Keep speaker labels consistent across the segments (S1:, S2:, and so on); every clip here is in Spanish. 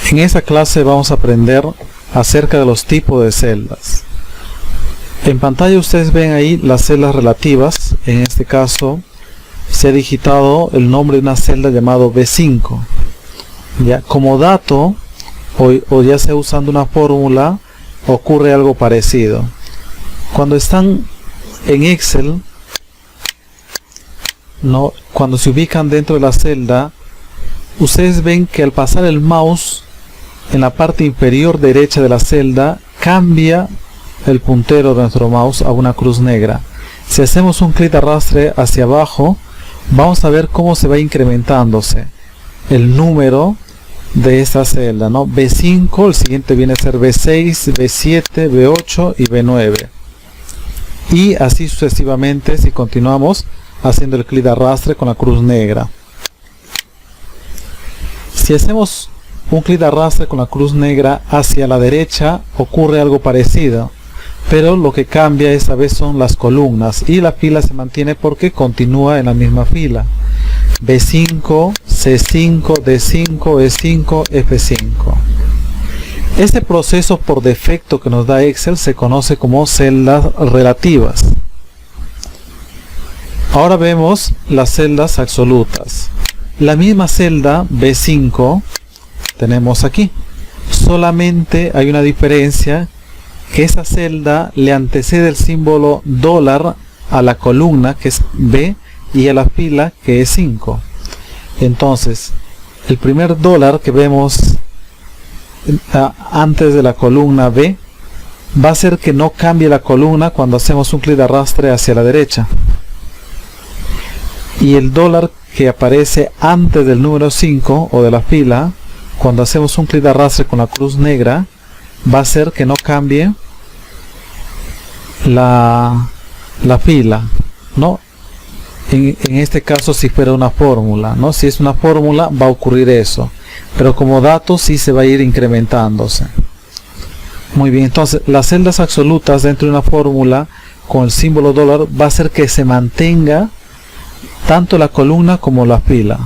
S1: En esta clase vamos a aprender acerca de los tipos de celdas. En pantalla ustedes ven ahí las celdas relativas. En este caso se ha digitado el nombre de una celda llamado B5. Ya, como dato o ya sea usando una fórmula, ocurre algo parecido. Cuando están en Excel, cuando se ubican dentro de la celda, ustedes ven que al pasar el mouse en la parte inferior derecha de la celda, cambia el puntero de nuestro mouse a una cruz negra. Si hacemos un clic de arrastre hacia abajo, vamos a ver cómo se va incrementándose el número de esta celda, B5, el siguiente viene a ser B6, B7, B8 y B9. Y así sucesivamente si continuamos haciendo el clic de arrastre con la cruz negra. Si hacemos un clic de arrastre con la cruz negra hacia la derecha, ocurre algo parecido, pero lo que cambia esta vez son las columnas y la fila se mantiene porque continúa en la misma fila. B5, C5, D5, E5, F5. Este proceso por defecto que nos da Excel se conoce como celdas relativas. Ahora vemos las celdas absolutas. La misma celda B5 tenemos aquí. Solamente hay una diferencia, que esa celda le antecede el símbolo dólar a la columna que es B y a la fila que es 5. Entonces, el primer dólar que vemos antes de la columna B va a hacer que no cambie la columna cuando hacemos un clic de arrastre hacia la derecha. Y el dólar que aparece antes del número 5 o de la fila, cuando hacemos un clic de arrastre con la cruz negra, va a hacer que no cambie la fila, en este caso si fuera una fórmula, si es una fórmula va a ocurrir eso, pero como dato sí se va a ir incrementándose. Muy bien, entonces las celdas absolutas dentro de una fórmula con el símbolo dólar va a hacer que se mantenga tanto la columna como la fila.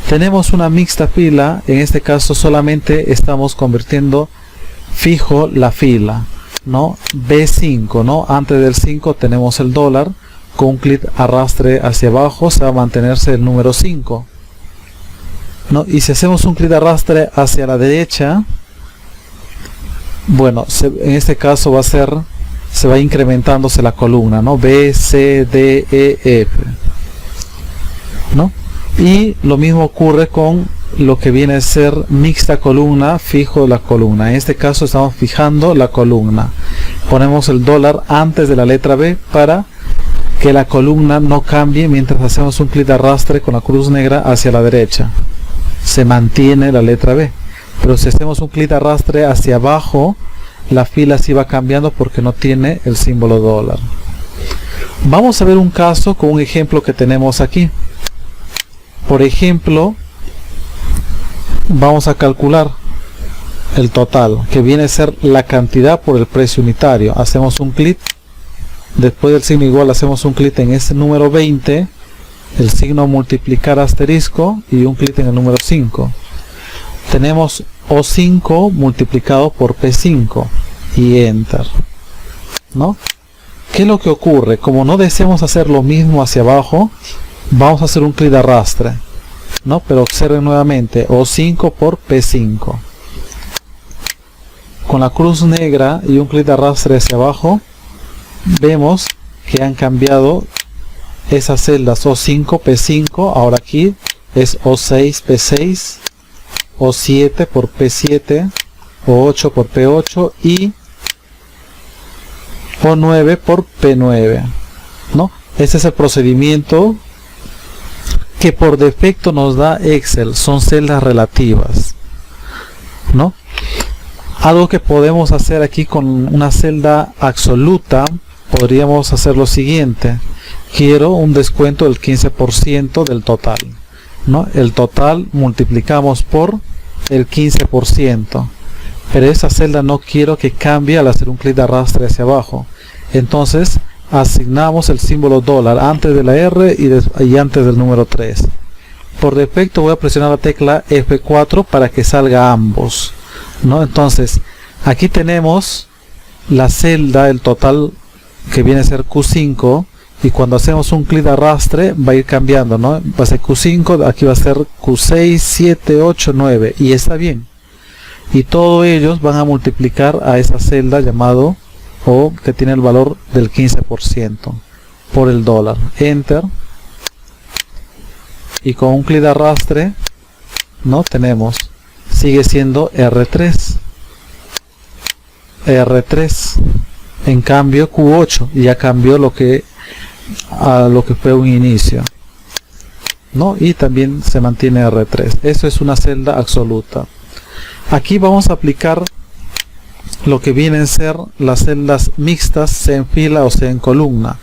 S1: Tenemos una mixta fila, en este caso solamente estamos convirtiendo fijo la fila, B5, antes del 5 tenemos el dólar, con un clic arrastre hacia abajo se va a mantenerse el número 5, y si hacemos un clic de arrastre hacia la derecha, en este caso se va incrementándose la columna, B, C, D, E, F, y lo mismo ocurre con lo que viene a ser mixta columna, fijo la columna. En este caso estamos fijando la columna, ponemos el dólar antes de la letra B para que la columna no cambie mientras hacemos un clic de arrastre con la cruz negra hacia la derecha. Se mantiene la letra B, pero si hacemos un clic de arrastre hacia abajo, la fila sí va cambiando porque no tiene el símbolo dólar. Vamos a ver un caso con un ejemplo que tenemos aquí. Por ejemplo, vamos a calcular el total, que viene a ser la cantidad por el precio unitario. Hacemos un clic, después del signo igual hacemos un clic en este número 20, el signo multiplicar asterisco y un clic en el número 5. Tenemos O5 multiplicado por P5 y Enter. ¿Qué es lo que ocurre? Como no deseamos hacer lo mismo hacia abajo, vamos a hacer un clic de arrastre, pero observen nuevamente O5 por P5. Con la cruz negra y un clic de arrastre hacia abajo, vemos que han cambiado esas celdas O5, P5, ahora aquí es O6, P6, O7 por P7, O8 por P8 y O9 por P9. Este es el procedimiento que por defecto nos da Excel, son celdas relativas. Algo que podemos hacer aquí con una celda absoluta, podríamos hacer lo siguiente. Quiero un descuento del 15% del total. El total multiplicamos por el 15%. Pero esa celda no quiero que cambie al hacer un clic de arrastre hacia abajo. Entonces asignamos el símbolo dólar antes de la R y antes del número 3. por defecto voy a presionar la tecla F4 para que salga ambos, ¿no? Entonces aquí tenemos la celda, el total que viene a ser Q5, y cuando hacemos un clic de arrastre va a ir cambiando, ¿no? Va a ser Q5, aquí va a ser Q6, 7, 8, 9, y está bien. Y todos ellos van a multiplicar a esa celda llamado, o que tiene el valor del 15% por el dólar. Enter. Y con un clic de arrastre, ¿no? Tenemos, sigue siendo R3. En cambio Q8 ya cambió a lo que fue un inicio, ¿no? Y también se mantiene R3. Eso es una celda absoluta. Aquí vamos a aplicar lo que vienen a ser las celdas mixtas, sea en fila o sea en columna.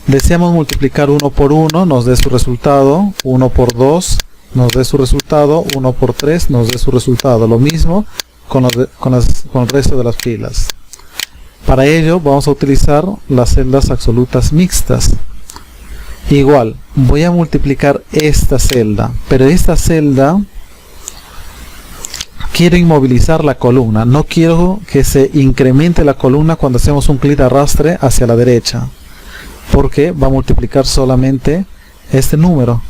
S1: Deseamos multiplicar 1 por 1, nos dé su resultado, 1 por 2 nos dé su resultado, 1 por 3 nos dé su resultado. Lo mismo con el resto de las filas. Para ello vamos a utilizar las celdas absolutas mixtas. Igual, voy a multiplicar esta celda, pero esta celda quiero inmovilizar la columna. No quiero que se incremente la columna cuando hacemos un clic de arrastre hacia la derecha, porque va a multiplicar solamente este número.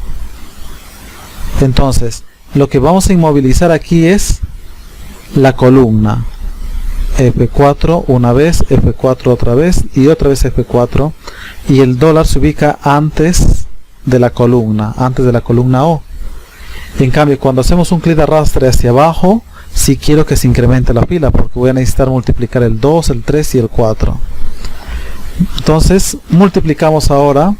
S1: Entonces, lo que vamos a inmovilizar aquí es la columna. F4 una vez, F4 otra vez y otra vez F4, y el dólar se ubica antes de la columna O. En cambio, cuando hacemos un clic de arrastre hacia abajo, sí quiero que se incremente la fila, porque voy a necesitar multiplicar el 2, el 3 y el 4. Entonces multiplicamos ahora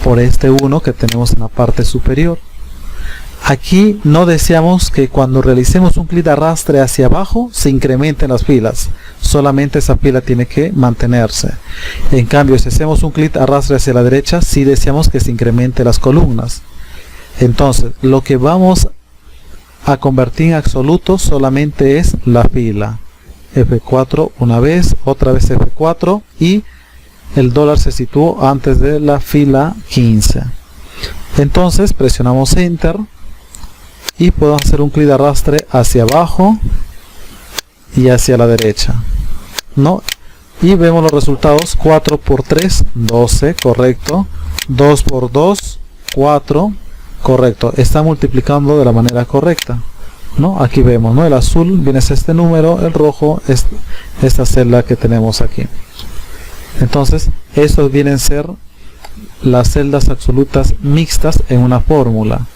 S1: por este 1 que tenemos en la parte superior. Aquí no deseamos que cuando realicemos un clic de arrastre hacia abajo se incrementen las filas, solamente esa fila tiene que mantenerse. En cambio, si hacemos un clic de arrastre hacia la derecha, sí deseamos que se incrementen las columnas. Entonces, lo que vamos a convertir en absoluto solamente es la fila. F4 una vez, otra vez F4, y el dólar se situó antes de la fila 15. Entonces presionamos Enter y podemos hacer un clic de arrastre hacia abajo y hacia la derecha, ¿no? Y vemos los resultados. 4 por 3, 12, correcto. 2 por 2, 4, correcto. Está multiplicando de la manera correcta, ¿no? Aquí vemos, ¿no? El azul viene a ser este número, el rojo es esta celda que tenemos aquí. Entonces, estos vienen a ser las celdas absolutas mixtas en una fórmula.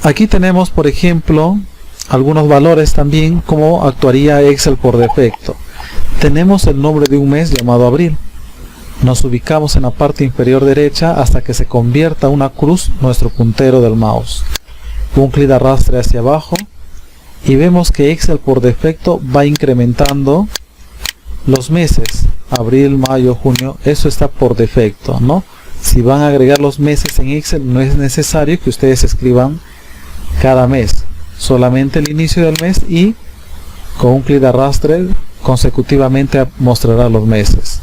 S1: Aquí tenemos, por ejemplo, algunos valores también, como actuaría Excel por defecto. Tenemos el nombre de un mes llamado abril. Nos ubicamos en la parte inferior derecha hasta que se convierta una cruz nuestro puntero del mouse. Un clic de arrastre hacia abajo y vemos que Excel por defecto va incrementando los meses, abril, mayo, junio. Eso está por defecto, ¿no? Si van a agregar los meses en Excel, no es necesario que ustedes escriban cada mes, solamente el inicio del mes, y con un clic de arrastre consecutivamente mostrará los meses.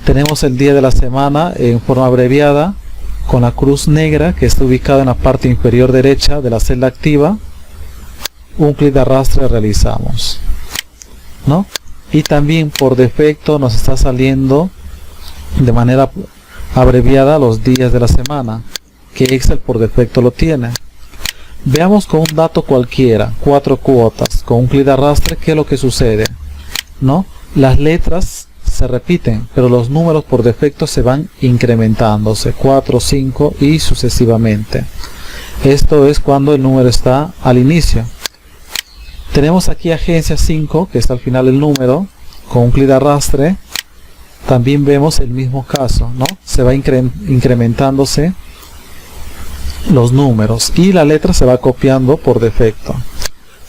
S1: Tenemos el día de la semana en forma abreviada con la cruz negra que está ubicada en la parte inferior derecha de la celda activa. Un clic de arrastre realizamos, ¿no? Y también por defecto nos está saliendo de manera abreviada los días de la semana, que Excel por defecto lo tiene. Veamos con un dato cualquiera, 4 cuotas, con un clic de arrastre, ¿qué es lo que sucede? ¿No? Las letras se repiten, pero los números por defecto se van incrementándose, 4, 5 y sucesivamente. Esto es cuando el número está al inicio. Tenemos aquí agencia 5, que está al final del número, con un clic de arrastre. También vemos el mismo caso, ¿no? Se va incrementándose los números y la letra se va copiando por defecto.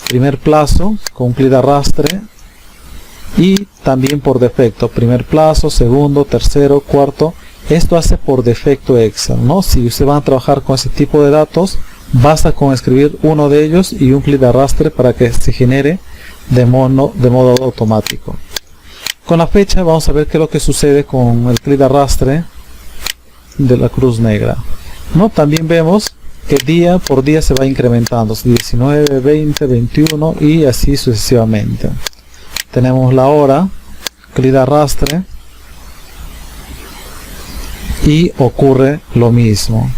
S1: Primer plazo, con un clic de arrastre, y también por defecto, primer plazo, segundo, tercero, cuarto. Esto hace por defecto Excel, ¿no? Si usted va a trabajar con ese tipo de datos, basta con escribir uno de ellos y un clic de arrastre para que se genere de modo automático. Con la fecha vamos a ver qué es lo que sucede con el clic de arrastre de la cruz negra, ¿no? También vemos que día por día se va incrementando, 19, 20, 21 y así sucesivamente. Tenemos la hora, clic de arrastre y ocurre lo mismo,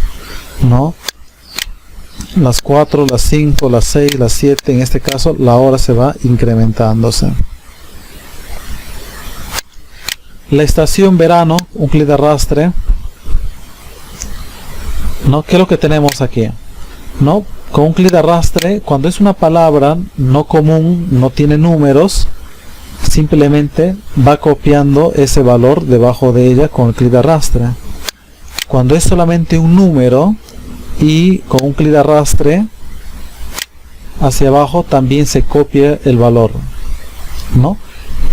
S1: ¿no? Las 4, las 5, las 6, las 7, en este caso la hora se va incrementándose. La estación verano, un clic de arrastre, ¿no? ¿Qué es lo que tenemos aquí? ¿No? Con un clic de arrastre, cuando es una palabra no común, no tiene números, simplemente va copiando ese valor debajo de ella con el clic de arrastre. Cuando es solamente un número y con un clic de arrastre hacia abajo también se copia el valor, ¿no?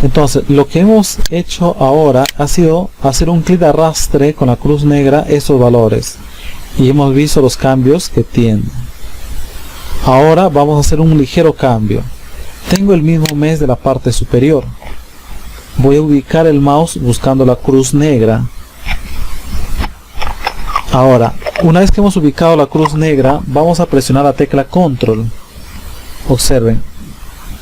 S1: Entonces lo que hemos hecho ahora ha sido hacer un clic de arrastre con la cruz negra esos valores y hemos visto los cambios que tienen. Ahora vamos a hacer un ligero cambio. Tengo el mismo mes de la parte superior. Voy a ubicar el mouse buscando la cruz negra. Ahora, una vez que hemos ubicado la cruz negra, vamos a presionar la tecla control. Observen,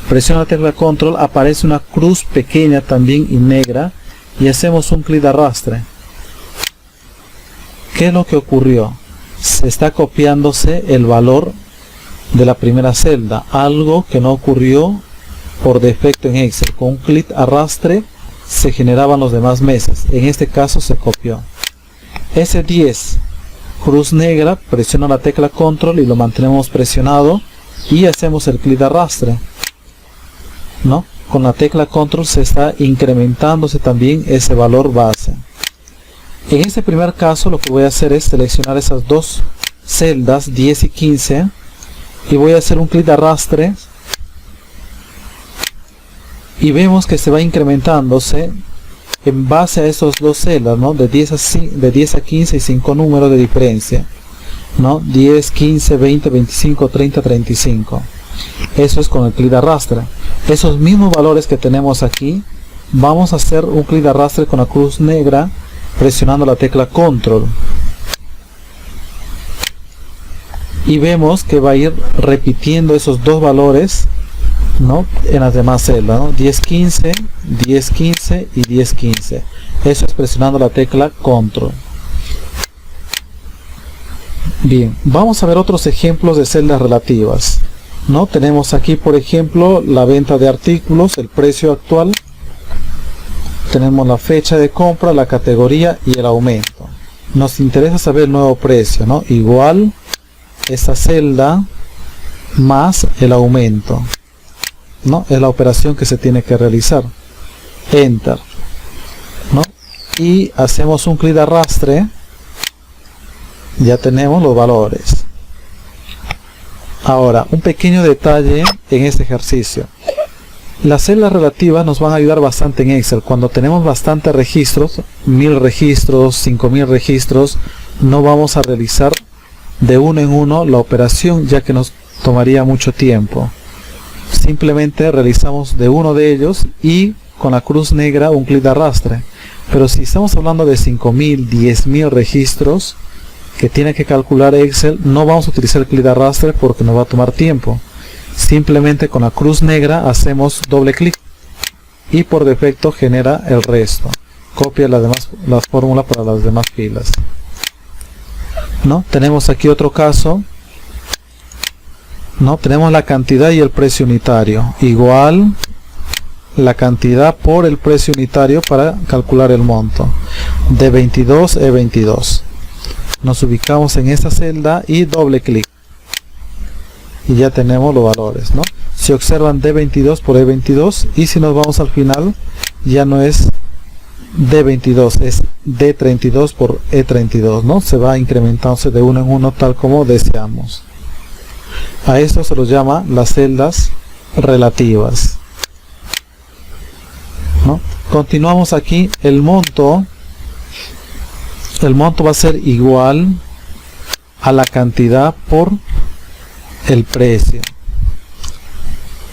S1: presiono la tecla control, aparece una cruz pequeña también y negra y hacemos un clic de arrastre. ¿Qué es lo que ocurrió? Se está copiándose el valor de la primera celda, algo que no ocurrió por defecto en Excel. Con un clic arrastre se generaban los demás meses, en este caso se copió. S10, cruz negra, presiono la tecla control y lo mantenemos presionado y hacemos el clic de arrastre, ¿no? Con la tecla control se está incrementándose también ese valor base. En este primer caso lo que voy a hacer es seleccionar esas dos celdas 10 y 15 y voy a hacer un clic de arrastre y vemos que se va incrementándose en base a esos dos celdas, ¿no? De 10 a 15 y 5 números de diferencia, ¿no? 10, 15, 20, 25, 30, 35. Eso es con el clic de arrastre. Esos mismos valores que tenemos aquí, vamos a hacer un clic de arrastre con la cruz negra presionando la tecla control. Y vemos que va a ir repitiendo esos dos valores, ¿no? En las demás celdas, ¿no? 10, 15, 10, 15 y 10, 15. Eso es presionando la tecla control. Bien, vamos a ver otros ejemplos de celdas relativas, ¿no? Tenemos aquí, por ejemplo, la venta de artículos, el precio actual. Tenemos la fecha de compra, la categoría y el aumento. Nos interesa saber el nuevo precio, ¿no? Igual esta celda más el aumento, ¿no? Es la operación que se tiene que realizar. Enter, ¿no? Y hacemos un clic de arrastre. Ya tenemos los valores. Ahora, un pequeño detalle en este ejercicio. Las celdas relativas nos van a ayudar bastante en Excel. Cuando tenemos bastantes registros, 1000 registros, 5000 registros, no vamos a realizar de uno en uno la operación, ya que nos tomaría mucho tiempo. Simplemente realizamos de uno de ellos y con la cruz negra un clic de arrastre. Pero si estamos hablando de 5000, 10000 registros que tiene que calcular Excel, no vamos a utilizar el clic de arrastre porque nos va a tomar tiempo. Simplemente con la cruz negra hacemos doble clic y por defecto genera el resto. Copia las fórmulas para las demás filas, ¿no? Tenemos aquí otro caso, ¿no? Tenemos la cantidad y el precio unitario. Igual la cantidad por el precio unitario para calcular el monto. De 22 es 22. Nos ubicamos en esta celda y doble clic. Y ya tenemos los valores, ¿no? Si observan D22 por E22 y si nos vamos al final ya no es D22, es D32 por E32, ¿no? Se va incrementándose de uno en uno tal como deseamos. A esto se los llama las celdas relativas, ¿no? Continuamos aquí. El monto va a ser igual a la cantidad por el precio.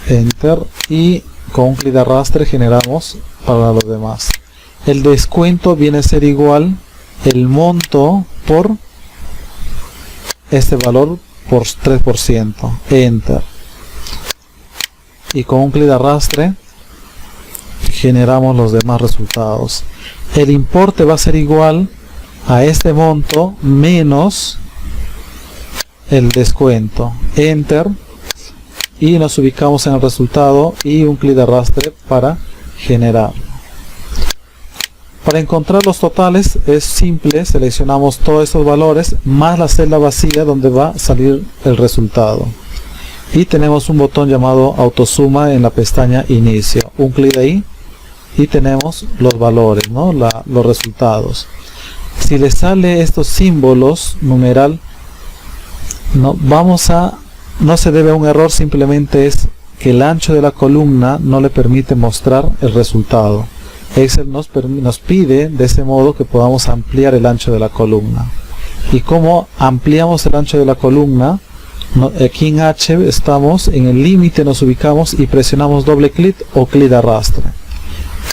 S1: Enter y con un clic de arrastre generamos para los demás. El descuento viene a ser igual el monto por este valor por 3%, enter, y con un clic de arrastre generamos los demás resultados. El importe va a ser igual a este monto menos el descuento, enter, y nos ubicamos en el resultado y un clic de arrastre para generar. Para encontrar los totales es simple, seleccionamos todos estos valores más la celda vacía donde va a salir el resultado, y tenemos un botón llamado autosuma en la pestaña inicio, un clic ahí y tenemos los valores, ¿no? Los resultados. Si le sale estos símbolos numeral, no se debe a un error, simplemente es que el ancho de la columna no le permite mostrar el resultado. Excel nos pide de ese modo que podamos ampliar el ancho de la columna. Y como ampliamos el ancho de la columna, aquí en H estamos en el límite, nos ubicamos y presionamos doble clic o clic de arrastre.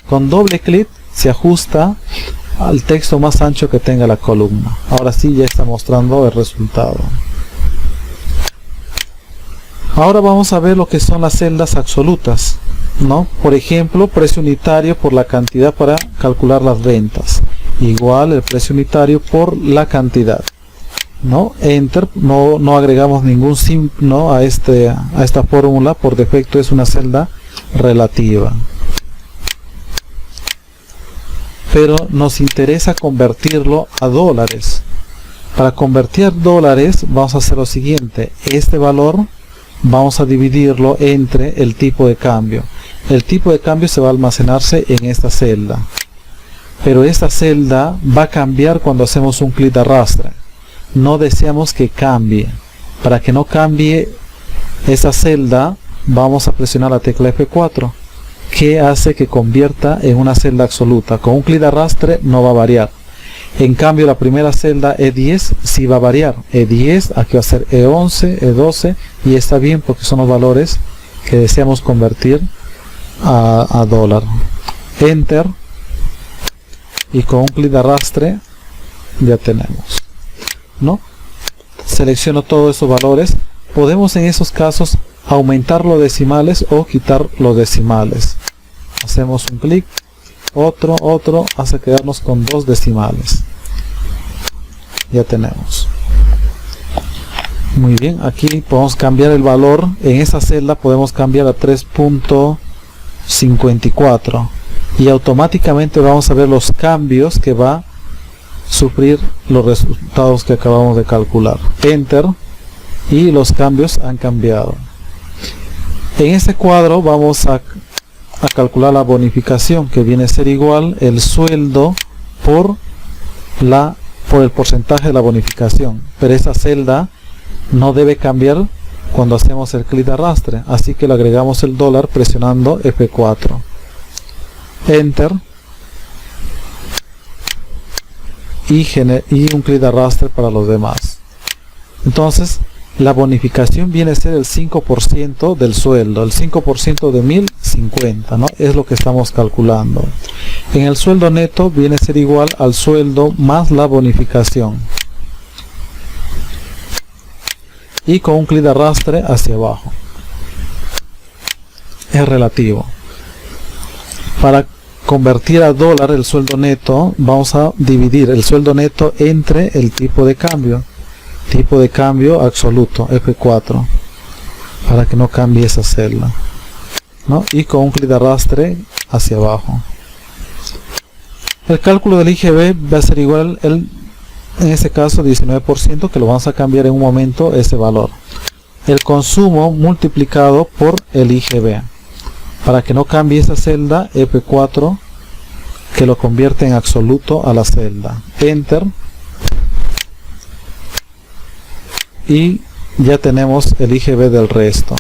S1: Con doble clic se ajusta al texto más ancho que tenga la columna. Ahora sí ya está mostrando el resultado. Ahora vamos a ver lo que son las celdas absolutas, ¿no? Por ejemplo, precio unitario por la cantidad para calcular las ventas, igual el precio unitario por la cantidad, ¿no? Enter, no agregamos ningún signo a esta fórmula, por defecto es una celda relativa. Pero nos interesa convertirlo a dólares. Para convertir dólares vamos a hacer lo siguiente: este valor vamos a dividirlo entre el tipo de cambio. El tipo de cambio se va a almacenarse en esta celda, pero esta celda va a cambiar cuando hacemos un clic de arrastre. No deseamos que cambie. Para que no cambie esa celda, vamos a presionar la tecla F4, que hace que convierta en una celda absoluta. Con un clic de arrastre no va a variar. En cambio, la primera celda E10 sí va a variar. E10, aquí va a ser E11, E12, y está bien porque son los valores que deseamos convertir a dólar. Enter, y con un clic de arrastre ya tenemos, ¿no? Selecciono todos esos valores. Podemos en esos casos aumentar los decimales o quitar los decimales. Hacemos un clic, otro, hasta quedarnos con 2 decimales. Ya tenemos. Muy bien, aquí podemos cambiar el valor. En esa celda podemos cambiar a 3.54 y automáticamente vamos a ver los cambios que va a sufrir los resultados que acabamos de calcular. Enter, y los cambios han cambiado. En este cuadro vamos a calcular la bonificación, que viene a ser igual el sueldo por el porcentaje de la bonificación, pero esa celda no debe cambiar cuando hacemos el clic de arrastre, así que le agregamos el dólar presionando F4, enter, y un clic de arrastre para los demás. Entonces la bonificación viene a ser el 5% del sueldo, el 5% de 1050, ¿no? Es lo que estamos calculando. En el sueldo neto viene a ser igual al sueldo más la bonificación. Y con un clic de arrastre hacia abajo. Es relativo. Para convertir a dólar el sueldo neto, vamos a dividir el sueldo neto entre el tipo de cambio. Tipo de cambio absoluto, F4, para que no cambie esa celda, ¿no? Y con un clic de arrastre hacia abajo. El cálculo del IGB va a ser igual, en este caso 19%, que lo vamos a cambiar en un momento ese valor. El consumo multiplicado por el IGB. Para que no cambie esa celda, F4, que lo convierte en absoluto a la celda. Enter. Y ya tenemos el IGB del resto.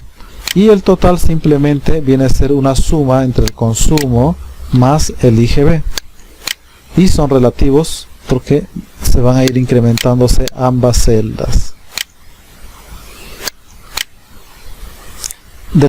S1: Y el total simplemente viene a ser una suma entre el consumo más el IGB. Y son relativos porque se van a ir incrementándose ambas celdas.